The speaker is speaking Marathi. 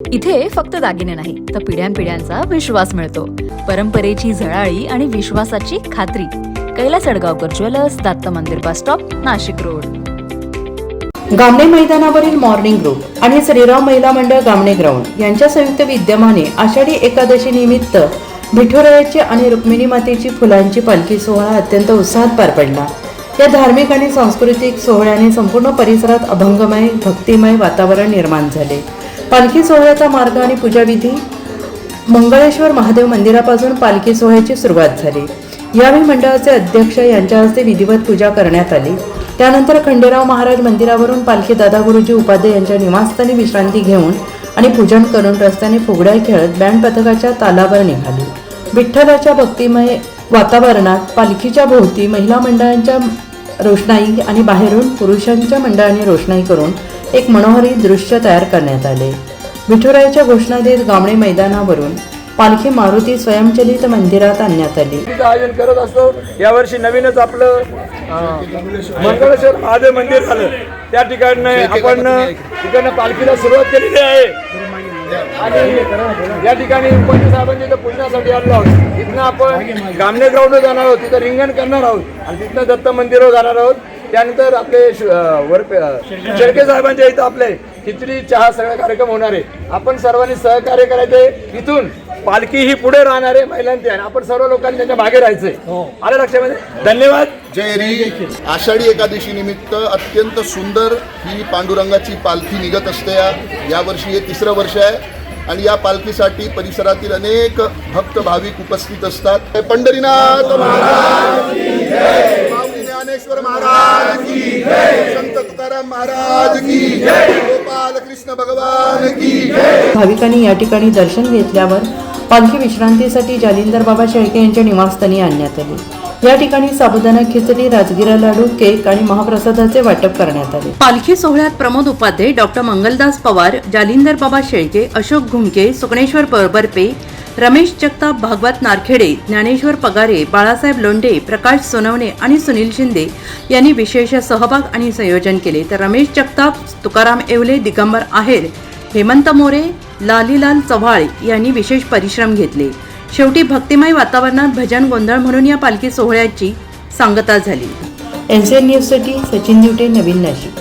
इथे फक्त दागिने नाही तर पिढ्यानपिढ्यांचा विश्वास मिळतो. परंपरेची झळाळी आणि विश्वासाची खात्री. कैलास अडगावकर ज्वेलर्स, दत्त मंदिर बस स्टॉप, नाशिक रोड. गामणे मैदानावरील मॉर्निंग ग्रुप आणि श्रीराम महिला मंडळ गामणे ग्राउंड यांच्या संयुक्त विद्यमाने आषाढी एकादशी निमित्त विठुरायाची आणि रुक्मिणी मातेची फुलांची पालखी सोहळा अत्यंत उत्साहात पार पडला. या धार्मिक आणि सांस्कृतिक सोहळ्याने संपूर्ण परिसरात अभंगमय भक्तिमय वातावरण निर्माण झाले. पालखी सोहळ्याचा मार्ग आणि पूजाविधी मंगळेश्वर महादेव मंदिरापासून पालखी सोहळ्याची सुरुवात झाली. यावेळी मंडळाचे अध्यक्ष यांच्या हस्ते विधिवत पूजा करण्यात आली. त्यानंतर खंडेराव महाराज मंदिरावरून पालखी दादा गुरुजी उपाध्याय यांच्या निवासस्थानी विश्रांती घेऊन आणि पूजन करून रस्त्याने फुगड्या खेळत बँड पथकाच्या तालावर निघाली. विठ्ठलाच्या भक्तिमय वातावरणात पालखीच्या भोवती महिला मंडळांच्या रोषणाई आणि बाहेरून पुरुषांच्या मंडळाने रोषणाई करून एक मनोहरी दृश्य तयार करण्यात आले. विठुरायाच्या घोषणा देत गामणे मैदानावरून पालखी मारुती स्वयंचलित मंदिरात आणण्यात आली. आयोजन करत असतो. यावर्षी नवीनच आपलं मंगळेश्वर महादेव मंदिर झालं. त्या ठिकाणी आपण तिकडनं पालखीला सुरुवात केलेली आहे आणि या ठिकाणी उपाध्याय साहेबांच्या इथं पूजनासाठी आलो आहोत. इथनं आपण गामणे ग्राउंडवर जाणार आहोत, तिथं रिंगण करणार आहोत आणि तिथनं दत्त मंदिरावर जाणार आहोत. त्यानंतर आपले शेळके साहेबांच्या इथं आपले खिचडी चहा सगळे कार्यक्रम होणार आहे. आपण सर्वांनी सहकार्य करायचे. इथून पालखी ही पुढे राहणार आहे महिलांची आणि आपण सर्व लोकांनी त्यांच्या मागे राहायचंय. आलं लक्षामध्ये. धन्यवाद. जय री. आषाढी एकादशी निमित्त अत्यंत सुंदर ही पांडुरंगाची पालखी निघत असते. यावर्षी हे 3रं वर्ष आहे आणि या पालखीसाठी परिसरातील अनेक भक्त भाविक उपस्थित असतात. पंढरीनाथ महाराज की जय, माऊली ज्ञानेश्वर महाराज की जय, संत तुकाराम महाराज की जय, गोपाल कृष्ण भगवान की जय. भाविकांनी या ठिकाणी दर्शन घेतल्यावर पालखी विश्रांतीसाठी जालिंदर बाबा शेळके यांच्या निवासस्थानी आणण्यात आली. या ठिकाणी साबुदाणा खिचडी, राजगिरा लाडू, केक आणि महाप्रसादाचे वाटप करण्यात आले. पालखी सोहळ्यात प्रमोद उपाध्याय, डॉक्टर मंगलदास पवार, जालिंदर बाबा शेळके, अशोक घुमके, सुकणेश्वर बरबरपे, रमेश जगताप, भागवत नारखेडे, ज्ञानेश्वर पगारे, बाळासाहेब लोंढे, प्रकाश सोनवणे आणि सुनील शिंदे यांनी विशेष सहभाग आणि संयोजन केले. तर रमेश जगताप, तुकाराम येवले, दिगंबर आहेर, हेमंत मोरे, लालीलाल चव्हाळ यांनी विशेष परिश्रम घेतले. शेवटी भक्तिमय वातावरणात भजन गोंधळ म्हणून या पालखी सोहळ्याची सांगता झाली. NCN न्यूजसाठी सचिन दिवटे, नवीन नाशिक.